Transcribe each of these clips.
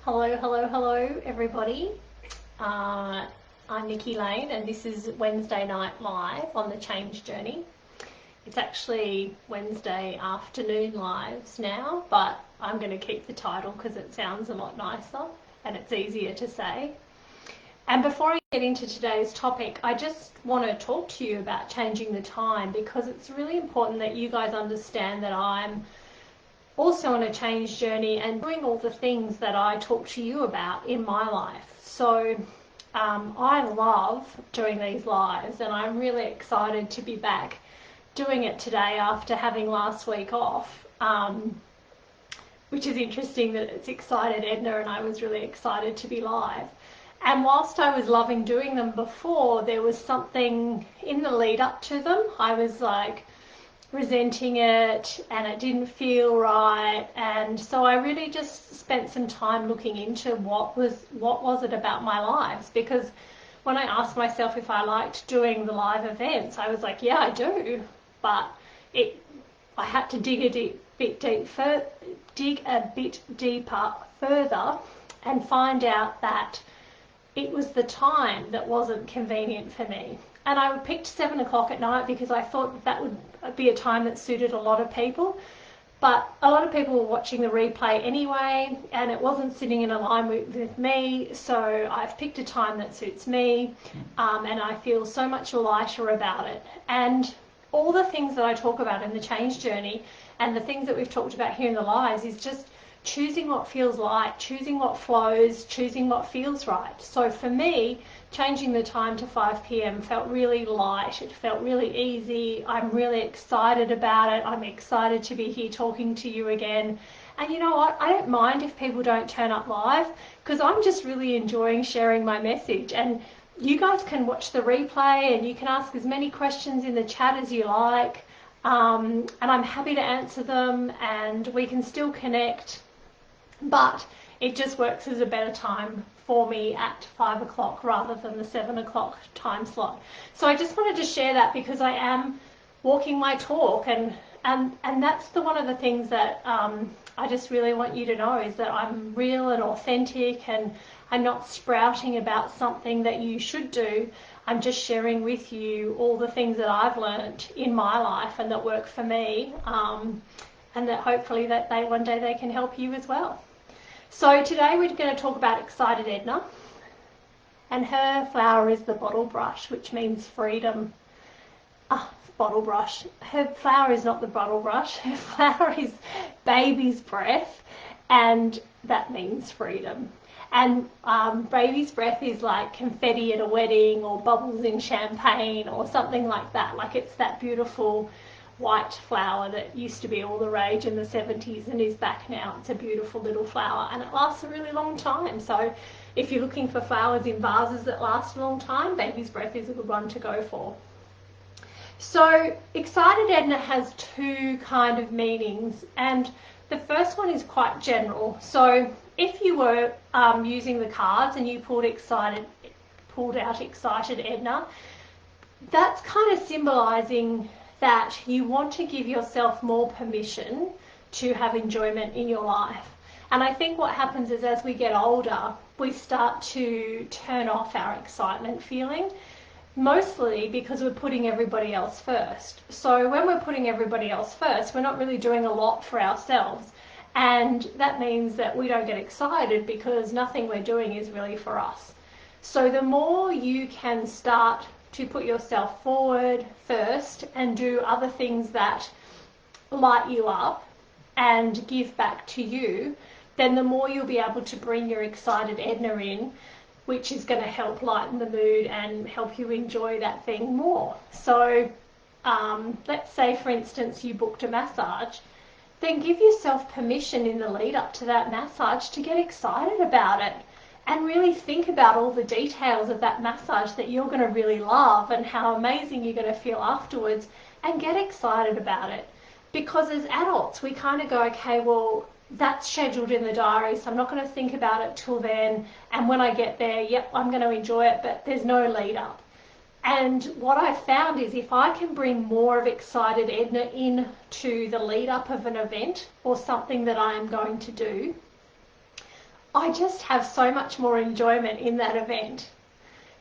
Hello, everybody. I'm Nikki Lane, and this is Wednesday Night Live on the Change Journey. It's actually Wednesday afternoon lives now, but I'm going to keep the title because it sounds a lot nicer and it's easier to say. And before I get into today's topic, I just want to talk to you about changing the time, because it's really important that you guys understand that I'm also on a change journey and doing all the things that I talk to you about in my life. So I love doing these lives, and I'm really excited to be back doing it today after having last week off, which is interesting that it's excited Edna, and I was really excited to be live. And whilst I was loving doing them before, there was something in the lead up to them. I was like resenting it, and it didn't feel right, and so I really just spent some time looking into what was it about my lives, because when I asked myself if I liked doing the live events, I was like, yeah, I do, but I had to dig a bit deeper further and find out that it was the time that wasn't convenient for me. And I picked 7 o'clock at night because I thought that would be a time that suited a lot of people. But a lot of people were watching the replay anyway, and it wasn't sitting in alignment with me. So I've picked a time that suits me, and I feel so much lighter about it. And all the things that I talk about in the change journey and the things that we've talked about here in the lives is just choosing what feels light, choosing what flows, choosing what feels right. So for me, changing the time to 5 p.m. felt really light. It felt really easy. I'm really excited about it. I'm excited to be here talking to you again. And you know what? I don't mind if people don't turn up live, because I'm just really enjoying sharing my message. And you guys can watch the replay and you can ask as many questions in the chat as you like. And I'm happy to answer them, and we can still connect. But it just works as a better time for me at 5 o'clock rather than the 7 o'clock time slot. So I just wanted to share that, because I am walking my talk, and that's one of the things that I just really want you to know, is that I'm real and authentic, and I'm not sprouting about something that you should do. I'm just sharing with you all the things that I've learned in my life and that work for me, and that hopefully that one day they can help you as well. So today we're going to talk about excited Edna, and her flower is the bottle brush, which means freedom. Bottle brush. Her flower is not the bottle brush. Her flower is baby's breath, and that means freedom. And baby's breath is like confetti at a wedding, or bubbles in champagne, or something like that. Like, it's that beautiful white flower that used to be all the rage in the 70s and is back now. It's a beautiful little flower, and it lasts a really long time. So if you're looking for flowers in vases that last a long time, baby's breath is a good one to go for. So excited Edna has 2 kind of meanings, and the first one is quite general. So if you were using the cards and you pulled out excited Edna, that's kind of symbolizing that you want to give yourself more permission to have enjoyment in your life. And I think what happens is, as we get older, we start to turn off our excitement feeling, mostly because we're putting everybody else first. So when we're putting everybody else first, we're not really doing a lot for ourselves. And that means that we don't get excited, because nothing we're doing is really for us. So the more you can start to put yourself forward first and do other things that light you up and give back to you, then the more you'll be able to bring your excited Edna in, which is going to help lighten the mood and help you enjoy that thing more. So let's say, for instance, you booked a massage. Then give yourself permission in the lead up to that massage to get excited about it, and really think about all the details of that massage that you're going to really love, and how amazing you're going to feel afterwards, and get excited about it. Because as adults, we kind of go, okay, well, that's scheduled in the diary, so I'm not going to think about it till then, and when I get there, yep, I'm going to enjoy it, but there's no lead up. And what I've found is, if I can bring more of excited Edna into the lead up of an event or something that I am going to do, I just have so much more enjoyment in that event.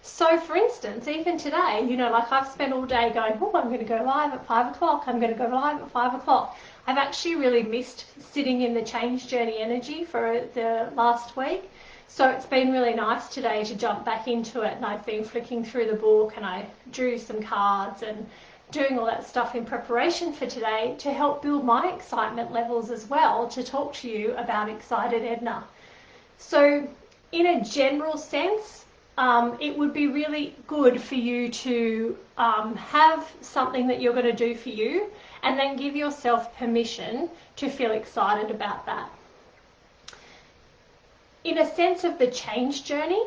So for instance, even today, like I've spent all day going, oh, I'm going to go live at 5 o'clock. I'm going to go live at 5 o'clock. I've actually really missed sitting in the change journey energy for the last week. So it's been really nice today to jump back into it. And I've been flicking through the book and I drew some cards and doing all that stuff in preparation for today to help build my excitement levels as well, to talk to you about Excited Edna. So in a general sense, it would be really good for you to have something that you're going to do for you and then give yourself permission to feel excited about that. In a sense of the change journey,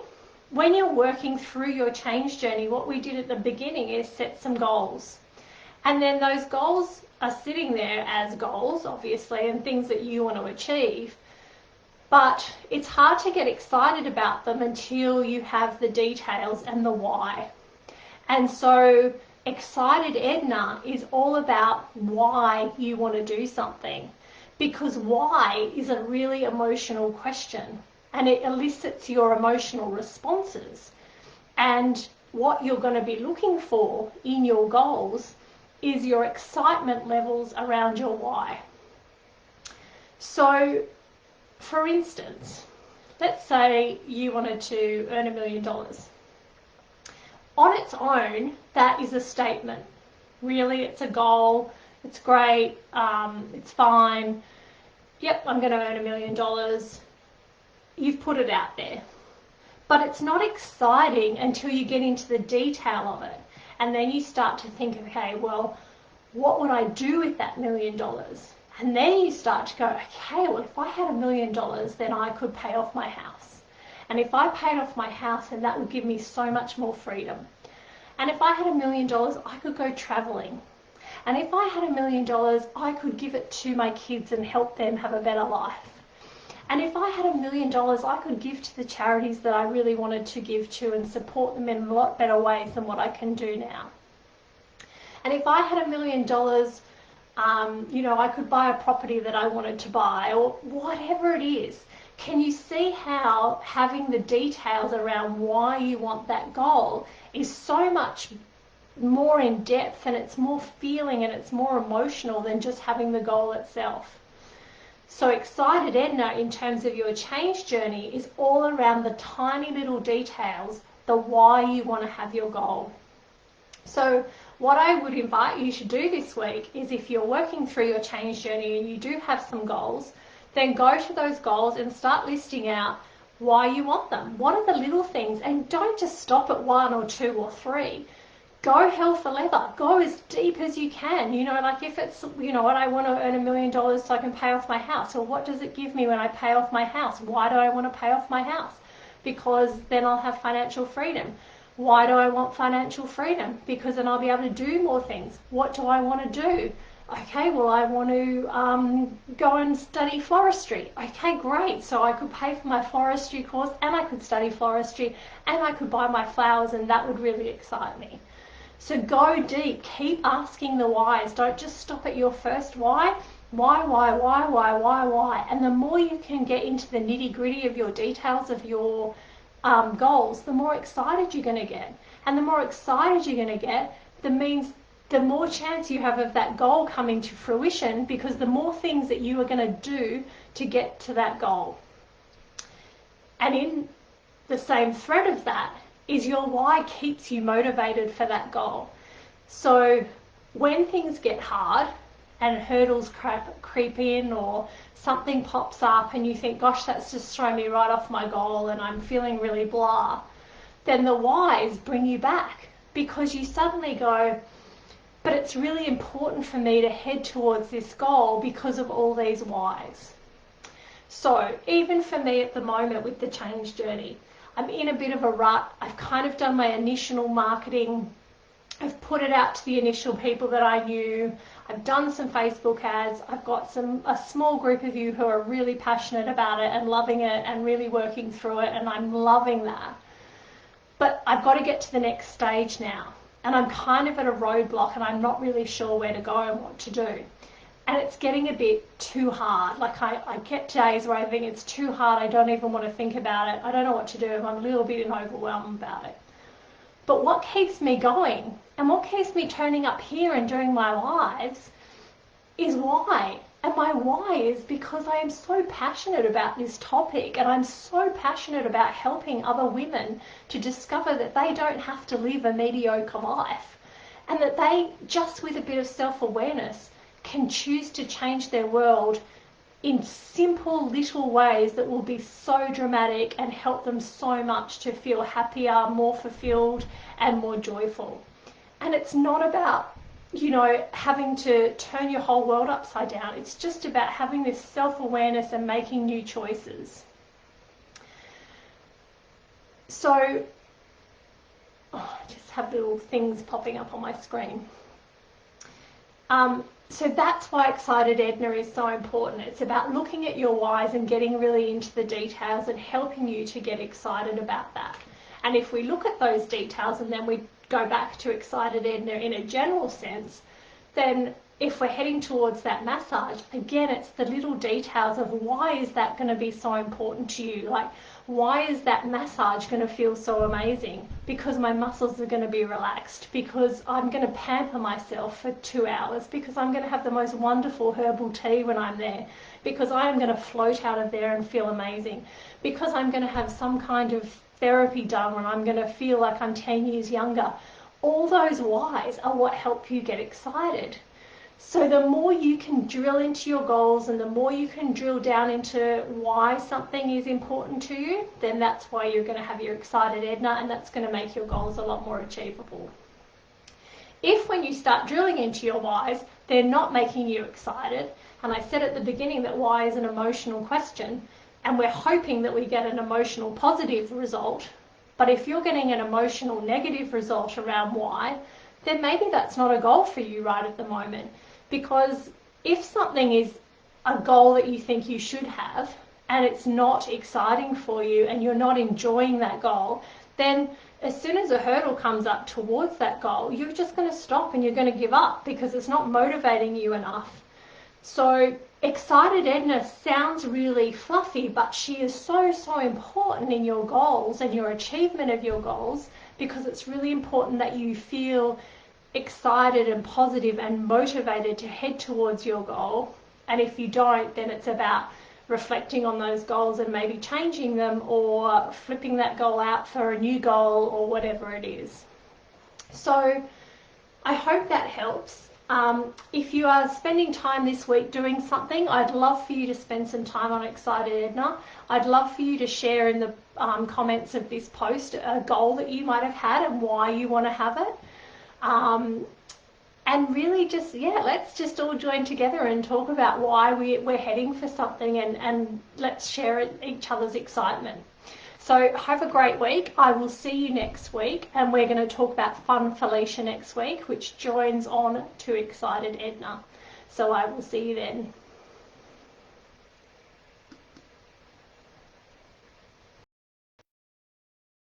when you're working through your change journey, what we did at the beginning is set some goals. And then those goals are sitting there as goals, obviously, and things that you want to achieve. But it's hard to get excited about them until you have the details and the why. And so Excited Edna is all about why you want to do something, because why is a really emotional question and it elicits your emotional responses. And what you're going to be looking for in your goals is your excitement levels around your why. So for instance, let's say you wanted to earn $1 million. On its own, that is a statement. Really, it's a goal. It's great. It's fine. Yep, I'm going to earn $1 million. You've put it out there. But it's not exciting until you get into the detail of it. And then you start to think, okay, well, what would I do with that $1 million? And then you start to go, okay, well, if I had $1 million, then I could pay off my house. And if I paid off my house, then that would give me so much more freedom. And if I had $1 million, I could go traveling. And if I had $1 million, I could give it to my kids and help them have a better life. And if I had $1 million, I could give to the charities that I really wanted to give to and support them in a lot better ways than what I can do now. And if I had $1 million, I could buy a property that I wanted to buy, or whatever it is. Can you see how having the details around why you want that goal is so much more in depth, and it's more feeling and it's more emotional than just having the goal itself? So Excited Edna, in terms of your change journey, is all around the tiny little details, the why you want to have your goal. So what I would invite you to do this week is, if you're working through your change journey and you do have some goals, then go to those goals and start listing out why you want them. What are the little things? And don't just stop at 1 or 2 or 3. Go hell for leather. Go as deep as you can. Like if it's, what I want to earn $1 million so I can pay off my house. Or what does it give me when I pay off my house? Why do I want to pay off my house? Because then I'll have financial freedom. Why do I want financial freedom? Because then I'll be able to do more things. What do I want to do? Okay, well, I want to go and study floristry. Okay, great. So I could pay for my floristry course, and I could study floristry, and I could buy my flowers, and that would really excite me. So go deep. Keep asking the whys. Don't just stop at your first why. Why? And the more you can get into the nitty-gritty of your details of your goals, the more excited you're going to get. And the more excited you're going to get, the more chance you have of that goal coming to fruition, because the more things that you are going to do to get to that goal. And in the same thread of that is your why keeps you motivated for that goal. So when things get hard and hurdles creep in, or something pops up and you think, gosh, that's just thrown me right off my goal and I'm feeling really blah, then the whys bring you back, because you suddenly go, but it's really important for me to head towards this goal because of all these whys. So even for me at the moment with the change journey, I'm in a bit of a rut. I've kind of done my initial marketing. I've put it out to the initial people that I knew. I've done some Facebook ads. I've got a small group of you who are really passionate about it and loving it and really working through it, and I'm loving that. But I've got to get to the next stage now. And I'm kind of at a roadblock and I'm not really sure where to go and what to do. and it's getting a bit too hard. Like I get days where I think it's too hard, I don't even want to think about it, I don't know what to do, I'm a little bit overwhelmed about it. But what keeps me going and what keeps me turning up here and doing my lives is why. And my why is because I am so passionate about this topic, and I'm so passionate about helping other women to discover that they don't have to live a mediocre life, and that they, just with a bit of self-awareness, can choose to change their world in simple little ways that will be so dramatic and help them so much to feel happier, more fulfilled, and more joyful. And it's not about, you know, having to turn your whole world upside down. It's just about having this self-awareness and making new choices. So, I just have little things popping up on my screen. So that's why Excited Edna is so important. It's about looking at your whys and getting really into the details and helping you to get excited about that. And if we look at those details and then we go back to Excited Edna in a general sense, then if we're heading towards that massage, again, it's the little details of why is that going to be so important to you? Like, why is that massage going to feel so amazing? Because my muscles are going to be relaxed, because I'm going to pamper myself for 2 hours, because I'm going to have the most wonderful herbal tea when I'm there, because I am going to float out of there and feel amazing, because I'm going to have some kind of therapy done when I'm going to feel like I'm 10 years younger. All those whys are what help you get excited. So the more you can drill into your goals and the more you can drill down into why something is important to you, then that's why you're going to have your Excited Edna, and that's going to make your goals a lot more achievable. If when you start drilling into your whys, they're not making you excited, and I said at the beginning that why is an emotional question, and we're hoping that we get an emotional positive result, but if you're getting an emotional negative result around why, then maybe that's not a goal for you right at the moment. Because if something is a goal that you think you should have and it's not exciting for you and you're not enjoying that goal, then as soon as a hurdle comes up towards that goal, you're just going to stop and you're going to give up because it's not motivating you enough. So Excited Edna sounds really fluffy, but she is so, so important in your goals and your achievement of your goals, because it's really important that you feel excited and positive and motivated to head towards your goal. And if you don't, then it's about reflecting on those goals and maybe changing them or flipping that goal out for a new goal or whatever it is. So I hope that helps. If you are spending time this week doing something, I'd love for you to spend some time on Excited Edna. I'd love for you to share in the comments of this post a goal that you might have had and why you want to have it. And really just, yeah, let's just all join together and talk about why we're heading for something, and let's share each other's excitement. So have a great week. I will see you next week, and we're going to talk about Fun Felicia next week, which joins on to Excited Edna. So I will see you then.